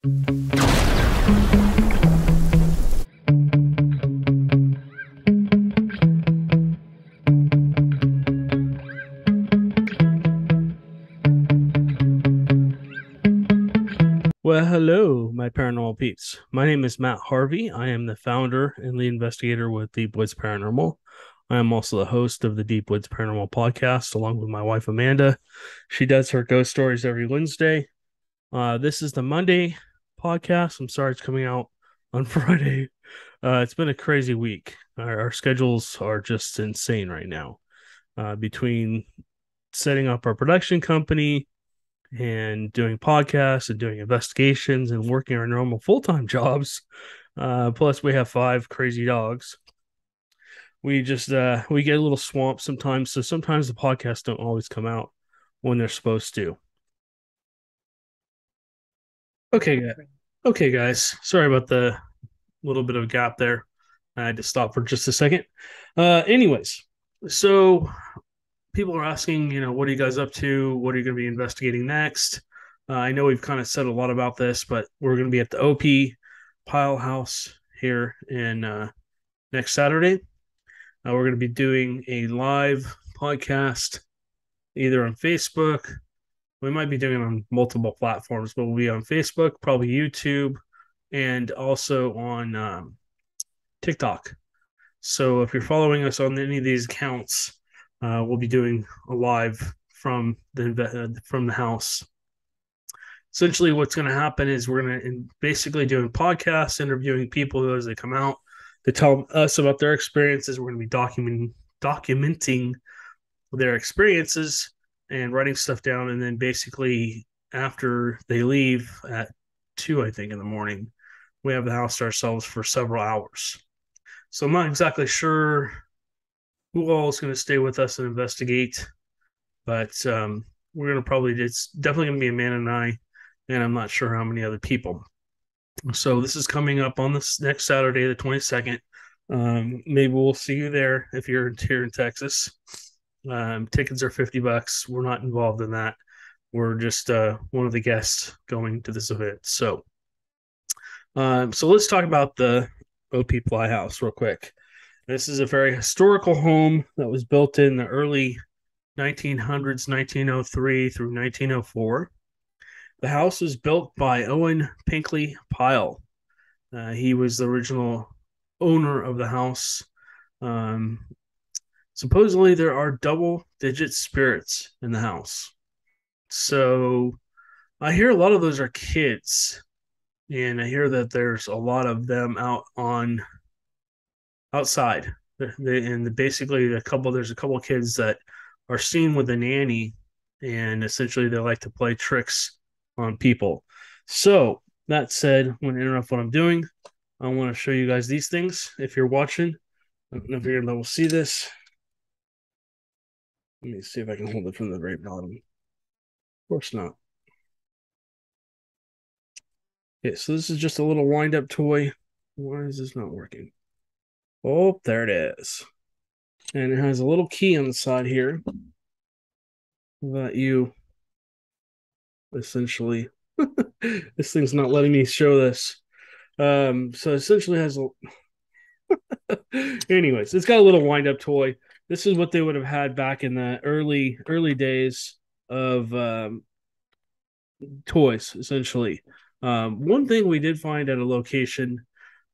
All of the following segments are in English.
Well, hello, my paranormal peeps. My name is Matt Harvey. I am the founder and lead investigator with Deep Woods Paranormal. I am also the host of the Deep Woods Paranormal podcast, along with my wife Amanda. She does her ghost stories every Wednesday. This is the Monday podcast. I'm sorry it's coming out on Friday. It's been a crazy week. Our schedules are just insane right now. Between setting up our production company, and doing podcasts and doing investigations and working our normal full-time jobs. Plus, we have 5 crazy dogs. We just we get a little swamped sometimes, so sometimes the podcasts don't always come out when they're supposed to. Okay, okay, guys. Sorry about the little bit of a gap there. I had to stop for just a second. Anyways, so people are asking, what are you guys up to? What are you going to be investigating next? I know we've kind of said a lot about this, but we're going to be at the OP Pyle House here in next Saturday. We're going to be doing a live podcast either on Facebook. We might be doing it on multiple platforms, but we'll be on Facebook, probably YouTube, and also on TikTok. So if you're following us on any of these accounts, we'll be doing a live from the house. Essentially, what's going to happen is we're going to basically doing podcasts, interviewing people as they come out to tell us about their experiences. We're going to be documenting their experiences and writing stuff down, and then basically after they leave at 2, I think, in the morning, we have the house to ourselves for several hours. So I'm not exactly sure who all is going to stay with us and investigate, but we're going to it's definitely going to be Amanda and I, and I'm not sure how many other people. So this is coming up on this next Saturday, the 22nd. Maybe we'll see you there if you're here in Texas. Tickets are $50. We're not involved in that. We're just one of the guests going to this event. So let's talk about the OP Pyle House real quick. This is a very historical home that was built in the early 1900s, 1903 through 1904. The house was built by Owen Pinkley Pyle. He was the original owner of the house. Supposedly, there are double-digit spirits in the house. So I hear a lot of those are kids, and I hear that there's a lot of them outside. Basically there's a couple of kids that are seen with a nanny, and essentially they like to play tricks on people. So that said, I'm going to interrupt what I'm doing. I want to show you guys these things. If you're watching, I don't know if you're going to be able to see this. Let me see if I can hold it from the very bottom. Of course not. Okay, so this is just a little wind-up toy. Why is this not working? Oh, there it is. And it has a little key on the side here that you essentially this thing's not letting me show this. So essentially has a anyways, it's got a little wind-up toy. This is what they would have had back in the early days of toys, essentially. One thing we did find at a location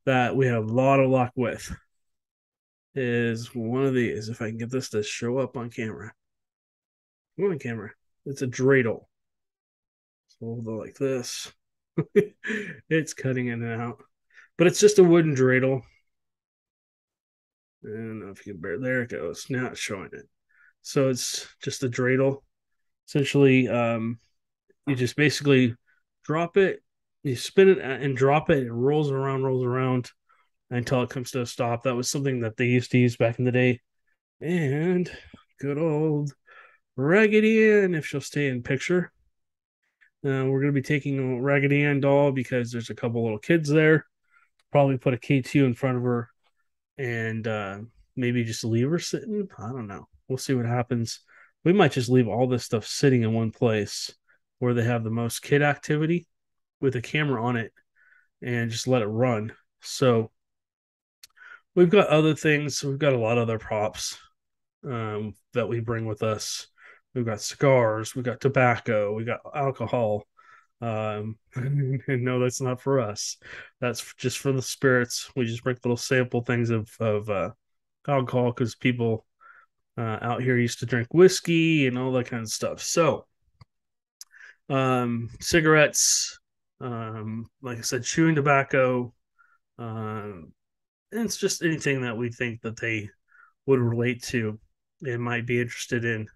that we have a lot of luck with is one of these. If I can get this to show up on camera. Come on, camera. It's a dreidel. So hold it like this. It's cutting in and out. But it's just a wooden dreidel. I don't know if you can bear. There it goes. Now it's showing it. So it's just a dreidel. Essentially, you just basically drop it, you spin it and drop it. It rolls around until it comes to a stop. That was something that they used to use back in the day. And good old Raggedy Ann, if she'll stay in picture. We're going to be taking a Raggedy Ann doll because there's a couple little kids there. Probably put a K2 in front of her and maybe just leave her sitting. I don't know. We'll see what happens. We might just leave all this stuff sitting in one place where they have the most kid activity. with a camera on it and just let it run. So we've got other things. We've got a lot of other props that we bring with us. We've got cigars, we got tobacco, we got alcohol. And no, that's not for us. That's just for the spirits. We just bring little sample things of alcohol because people out here used to drink whiskey and all that kind of stuff. So, cigarettes, like I said, chewing tobacco, and it's just anything that we think that they would relate to and might be interested in.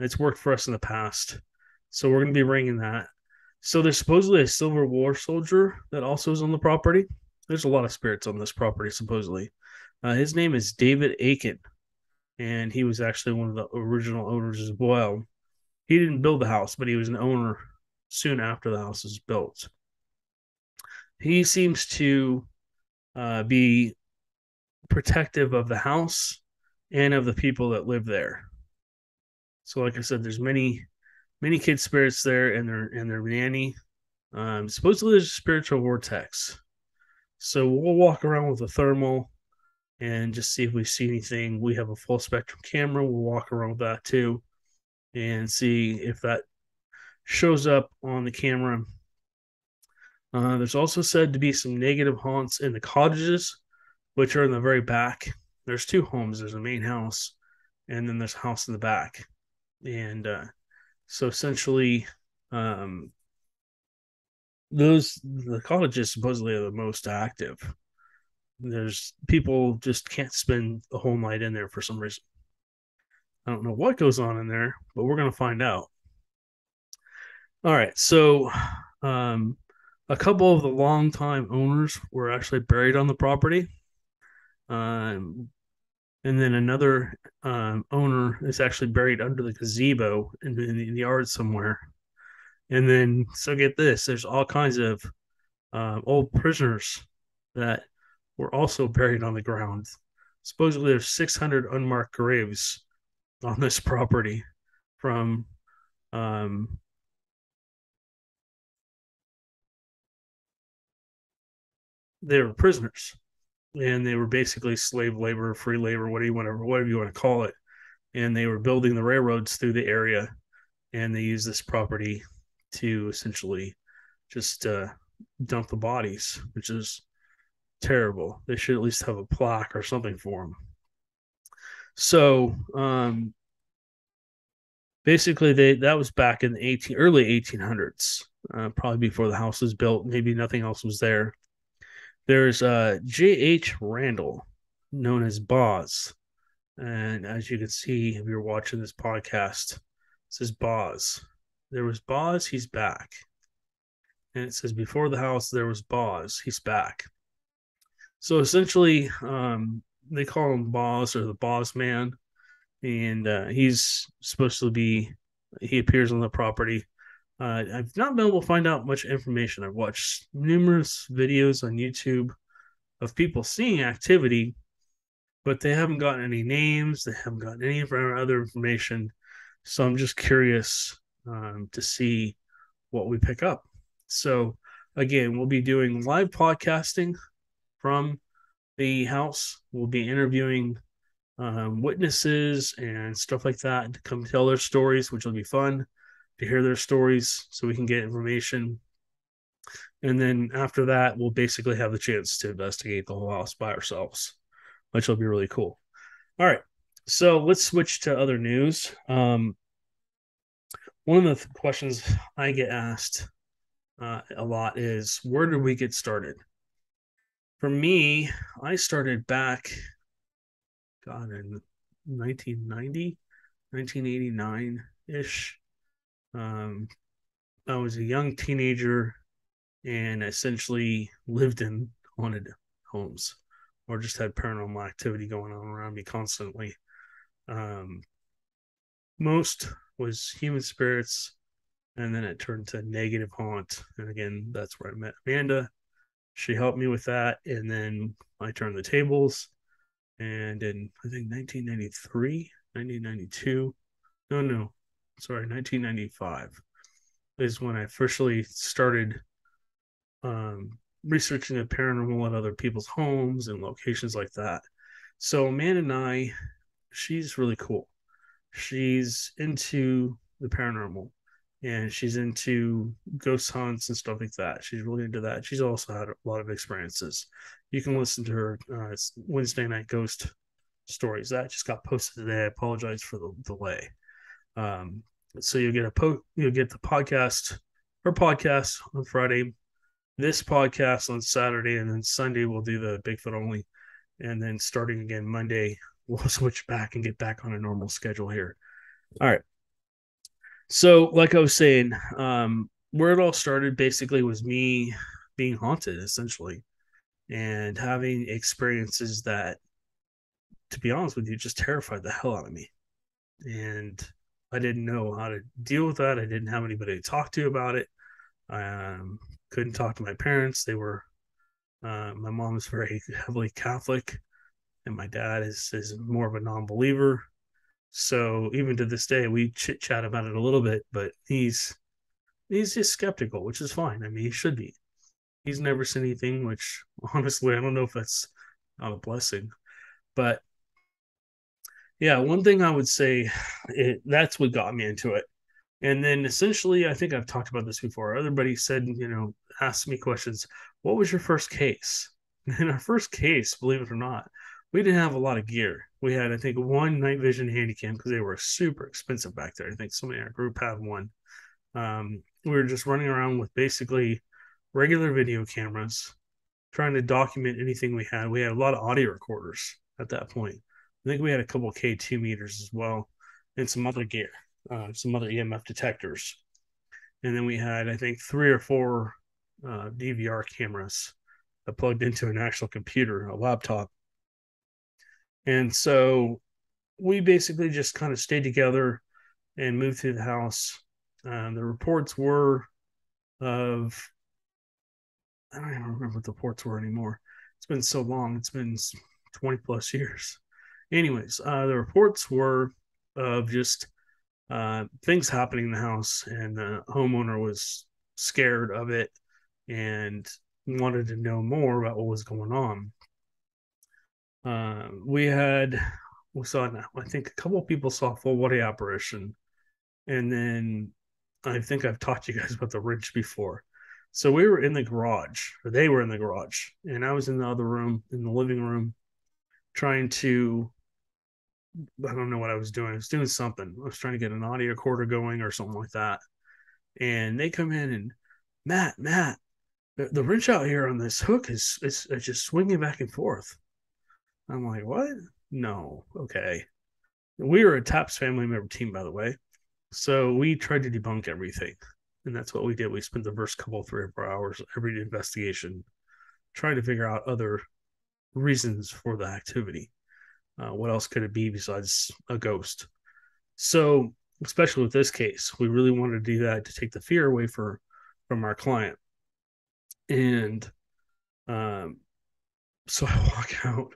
It's worked for us in the past. So we're going to be bringing that. So there's supposedly a Civil War soldier that also is on the property. There's a lot of spirits on this property, supposedly. His name is David Aiken, and he was actually one of the original owners as well. He didn't build the house, but he was an owner soon after the house was built. He seems to be protective of the house and of the people that live there. So, like I said, there's many kid spirits there, and their nanny. Supposedly, there's a spiritual vortex. So we'll walk around with a thermal and just see if we see anything. We have a full spectrum camera. We'll walk around with that too and see if that shows up on the camera. There's also said to be some negative haunts in the cottages, which are in the very back. There's two homes. There's a main house, and then there's a house in the back. And so essentially, the cottages supposedly are the most active. There's people just can't spend the whole night in there for some reason. I don't know what goes on in there, but we're gonna find out. All right, so a couple of the longtime owners were actually buried on the property, and then another owner is actually buried under the gazebo in the yard somewhere. And then, so get this: there's all kinds of old prisoners that were also buried on the ground. Supposedly, there's 600 unmarked graves on this property from they were prisoners, and they were basically slave labor, free labor, whatever you want to call it. And they were building the railroads through the area, and they used this property to essentially just dump the bodies, which is terrible. They should at least have a plaque or something for them. So basically, that was back in the early 1800s, probably before the house was built. Maybe nothing else was there. There's J.H. Randall, known as Boz. And as you can see, if you're watching this podcast, it says Boz. There was Boz, he's back. And it says before the house, there was Boz, he's back. So essentially, they call him Boz or the Boz Man. And he's supposed to be, he appears on the property. I've not been able to find out much information. I've watched numerous videos on YouTube of people seeing activity, but they haven't gotten any names. They haven't gotten any other information. So I'm just curious to see what we pick up. So again, we'll be doing live podcasting from the house. We'll be interviewing witnesses and stuff like that to come tell their stories, which will be fun to hear their stories so we can get information. And then after that, we'll basically have the chance to investigate the whole house by ourselves, which will be really cool. All right. So let's switch to other news. One of the questions I get asked a lot is, where did we get started? For me, I started back, God, in 1990, 1989 ish. I was a young teenager and essentially lived in haunted homes or just had paranormal activity going on around me constantly. Most was human spirits, and then it turned to negative haunt. And again, that's where I met Amanda. She helped me with that, and then I turned the tables. And in I think 1993, 1992, no, sorry, 1995 is when I officially started researching the paranormal at other people's homes and locations like that. So Amanda and I, she's really cool. She's into the paranormal and she's into ghost hunts and stuff like that. She's really into that. She's also had a lot of experiences. You can listen to her Wednesday night ghost stories that just got posted today. I apologize for the delay. Um, so you'll get the podcast, her podcast on Friday, this podcast on Saturday, and then Sunday we'll do the Bigfoot only, and then starting again Monday we'll switch back and get back on a normal schedule here. All right. So, like I was saying, where it all started basically was me being haunted, essentially, and having experiences that, to be honest with you, just terrified the hell out of me. And I didn't know how to deal with that. I didn't have anybody to talk to about it. Couldn't talk to my parents. My mom is very heavily Catholic, and my dad is more of a non-believer. So even to this day, we chit chat about it a little bit, but he's just skeptical, which is fine. I mean, he should be. He's never seen anything, which honestly, I don't know if that's not a blessing. But yeah, one thing I would say, that's what got me into it. And then essentially, I think I've talked about this before. Everybody said, asked me questions. What was your first case? In our first case, believe it or not, we didn't have a lot of gear. We had, I think, one night vision handycam because they were super expensive back there. I think somebody in our group had one. We were just running around with basically regular video cameras, trying to document anything we had. We had a lot of audio recorders at that point. I think we had a couple of K2 meters as well, and some other gear, some other EMF detectors. And then we had, I think, 3 or 4 DVR cameras that plugged into an actual computer, a laptop. And so we basically just kind of stayed together and moved through the house. The reports were of, I don't even remember what the reports were anymore. It's been so long. It's been 20 plus years. Anyways, the reports were of just things happening in the house, and the homeowner was scared of it and wanted to know more about what was going on. We saw, I think a couple of people saw a full body apparition, and then I think I've talked to you guys about the wrench before. So we were in the garage, or they were in the garage, and I was in the other room, in the living room, trying to, I don't know what I was doing. I was doing something. I was trying to get an audio recorder going or something like that. And they come in and, Matt, the wrench out here on this hook is just swinging back and forth. I'm like, what? No. Okay. We were a TAPS family member team, by the way. So we tried to debunk everything. And that's what we did. We spent the first couple, 3 or 4 hours every investigation trying to figure out other reasons for the activity. What else could it be besides a ghost? So, especially with this case, we really wanted to do that to take the fear away from our client. And so I walk out,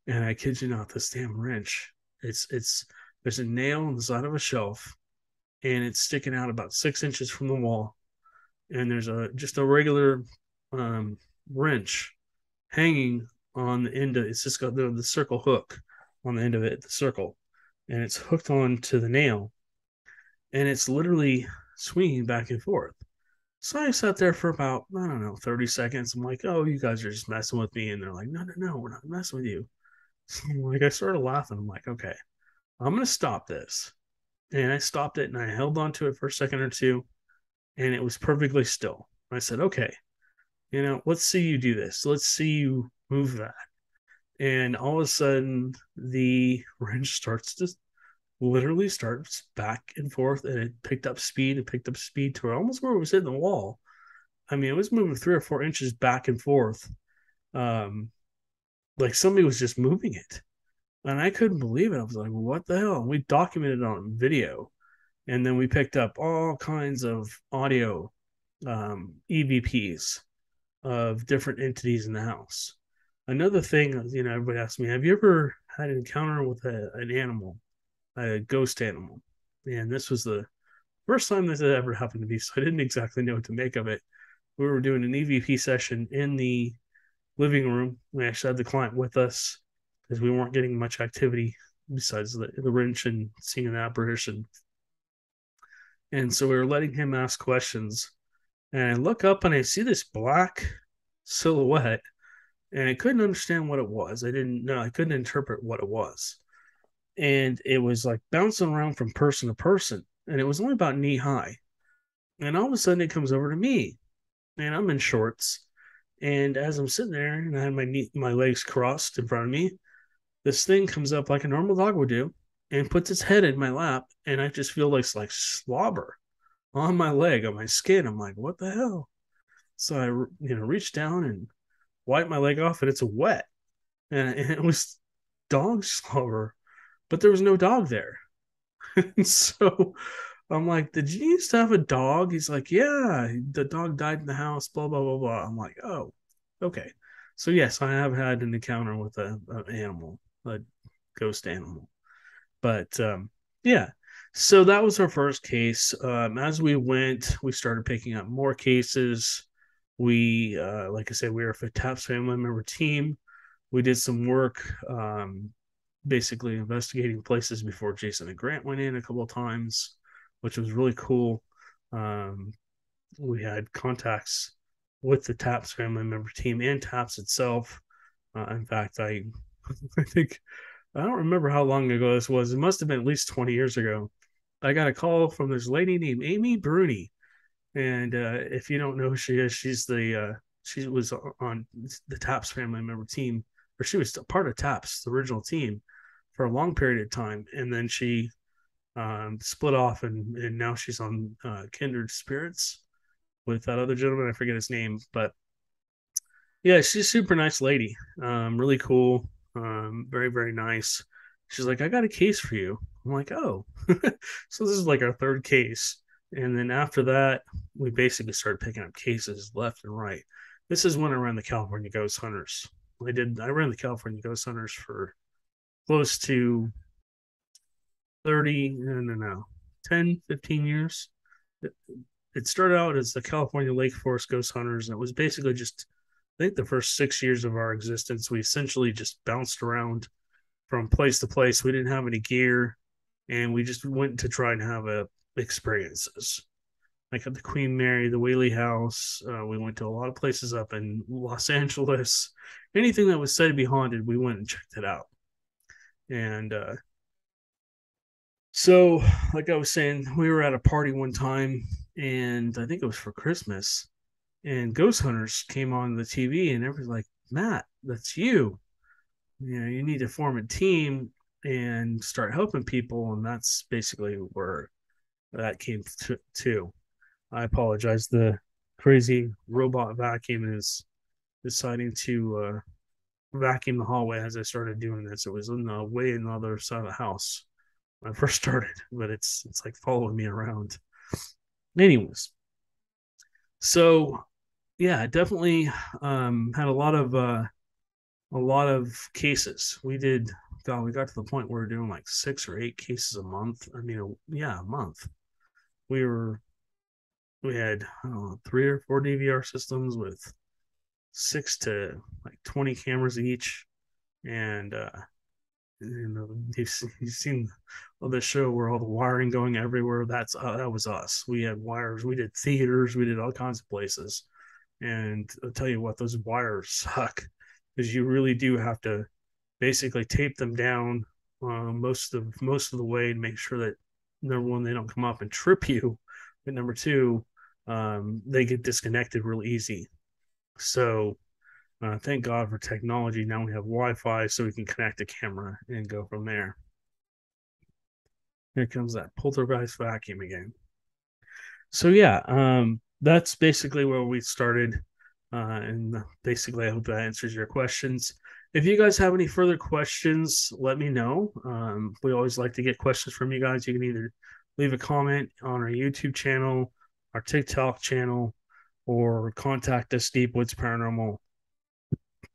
and I kid you not, this damn wrench. It's there's a nail on the side of a shelf, and it's sticking out about 6 inches from the wall. And there's just a regular wrench hanging on the end of it's just got the circle hook on the end of it, the circle, and it's hooked on to the nail, and it's literally swinging back and forth. So I sat there for about, I don't know, 30 seconds. I'm like, oh, you guys are just messing with me. And they're like, no, we're not messing with you. So like, I started laughing. I'm like, okay, I'm going to stop this. And I stopped it and I held on to it for a second or two, and it was perfectly still. I said, okay, let's see you do this. Let's see you move that. And all of a sudden, the wrench literally starts back and forth, and it picked up speed. It picked up speed to almost where it was hitting the wall. I mean, it was moving 3 or 4 inches back and forth, like somebody was just moving it. And I couldn't believe it. I was like, what the hell? And we documented it on video. And then we picked up all kinds of audio EVPs of different entities in the house. Another thing, everybody asks me, have you ever had an encounter with an animal, a ghost animal? And this was the first time this had ever happened to me, so I didn't exactly know what to make of it. we were doing an EVP session in the living room. We actually had the client with us because we weren't getting much activity besides the wrench and seeing an apparition. And so we were letting him ask questions. And I look up and I see this black silhouette, and I couldn't understand what it was. I didn't know, I couldn't interpret what it was. And it was like bouncing around from person to person. And it was only about knee high. And all of a sudden it comes over to me. And I'm in shorts. And as I'm sitting there and I had my legs crossed in front of me, this thing comes up like a normal dog would do and puts its head in my lap. And I just feel like slobber on my leg, on my skin. I'm like, what the hell? So I, reached down and wiped my leg off, and it's wet, and it was dog slobber, but there was no dog there. And so I'm like, did you used to have a dog? He's like, yeah, the dog died in the house, blah, blah, blah, blah. I'm like, oh, okay. So yes, I have had an encounter with an animal, a ghost animal. But yeah, so that was our first case. As we went, we started picking up more cases. We, like I said, we were a TAPS family member team. We did some work, basically investigating places before Jason and Grant went in a couple of times, which was really cool. We had contacts with the TAPS family member team and TAPS itself. In fact, I think I don't remember how long ago this was. It must have been at least 20 years ago. I got a call from this lady named Amy Bruni. And if you don't know who she is, she was on the TAPS family member team, or she was part of TAPS, the original team, for a long period of time. And then she split off, and now she's on Kindred Spirits with that other gentleman. I forget his name, but yeah, she's a super nice lady. Really cool. Very, very nice. She's like, I got a case for you. I'm like, oh. So this is like our third case. And then after that, we basically started picking up cases left and right. This is when I ran the California Ghost Hunters. I ran the California Ghost Hunters for close to 30, no, 10, 15 years. It started out as the California Lake Forest Ghost Hunters, and it was basically just, I think, the first 6 years of our existence. We essentially just bounced around from place to place. We didn't have any gear, and we just went to try and have experiences. Like at the Queen Mary, the Whaley House. We went to a lot of places up in Los Angeles. Anything that was said to be haunted, we went and checked it out. And so, like I was saying, we were at a party one time, and I think it was for Christmas. And Ghost Hunters came on the TV, and everybody's like, Matt, that's you. You need to form a team and start helping people. And that's basically where that came to. I apologize. The crazy robot vacuum is deciding to vacuum the hallway as I started doing this. It was in the way on the other side of the house when I first started, but it's like following me around. Anyways, so yeah, definitely had a lot of cases. We got to the point where we were doing like 6 or 8 cases a month. I mean, yeah, a month. We were we had, I don't know, 3 or 4 DVR systems with 6 to like 20 cameras each. And you've seen the show where all the wiring going everywhere. That was us. We had wires. We did theaters. We did all kinds of places. And I'll tell you what, those wires suck, because you really do have to basically tape them down most of the way and make sure that, number one, they don't come up and trip you, but number two, they get disconnected real easy. So thank God for technology. Now we have Wi-Fi, so we can connect a camera and go from there. Here comes that poltergeist vacuum again. So yeah, that's basically where we started. And basically, I hope that answers your questions. If you guys have any further questions, let me know. We always like to get questions from you guys. You can either leave a comment on our YouTube channel, our TikTok channel, or contact us, Deepwoods Paranormal.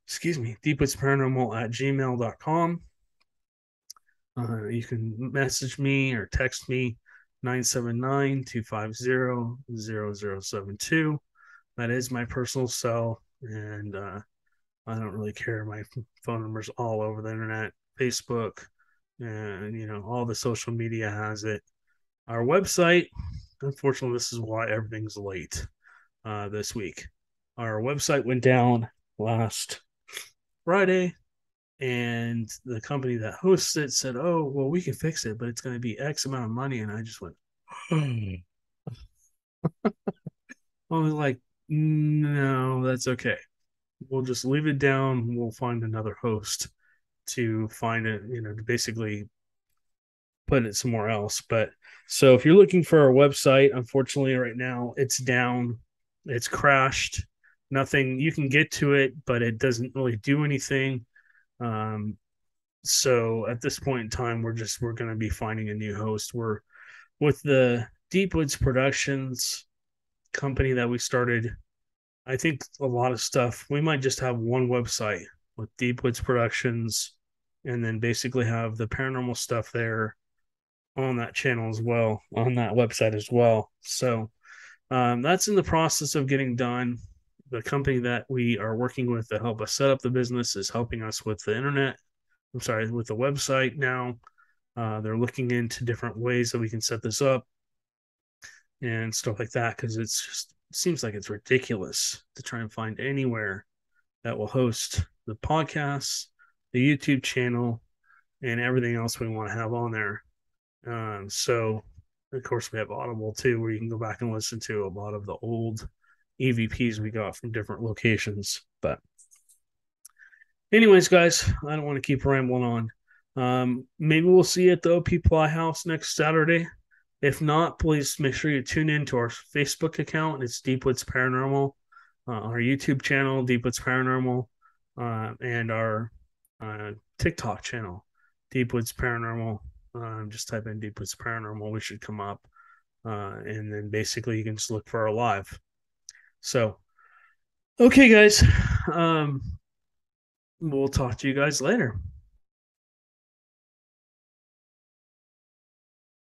Deepwoods Paranormal at gmail.com. You can message me or text me 979-250-0072. That is my personal cell, and I don't really care. My phone number's all over the internet, Facebook, and all the social media has it. Our website, unfortunately, this is why everything's late this week. Our website went down last Friday, and the company that hosts it said, "Oh, well, we can fix it, but it's going to be X amount of money." And I just went, I was like, "No, that's okay. We'll just leave it down. We'll find another host to find it, to basically put it somewhere else." But so if you're looking for our website, unfortunately, right now it's down, it's crashed. Nothing, you can get to it, but it doesn't really do anything. Um, so at this point in time, we're going to be finding a new host. We're with the Deep Woods Productions company that we started. I think a lot of stuff, we might just have one website with Deep Woods Productions, and then basically have the paranormal stuff there on that channel as well, on that website as well. So that's in the process of getting done. The company that we are working with to help us set up the business is helping us with the internet. I'm sorry, with the website now. They're looking into different ways that we can set this up and stuff like that, because it seems like it's ridiculous to try and find anywhere that will host the podcast, the YouTube channel, and everything else we want to have on there. So, of course, we have Audible too, where you can go back and listen to a lot of the old EVPs we got from different locations. But, anyways, guys, I don't want to keep rambling on. Maybe we'll see you at the Pyle House next Saturday. If not, please make sure you tune in to our Facebook account. It's Deep Woods Paranormal. Our YouTube channel, Deep Woods Paranormal, and our TikTok channel, Deep Woods Paranormal. Just type in Deep Woods Paranormal, we should come up. And then basically you can just look for our live. So, okay, guys. We'll talk to you guys later.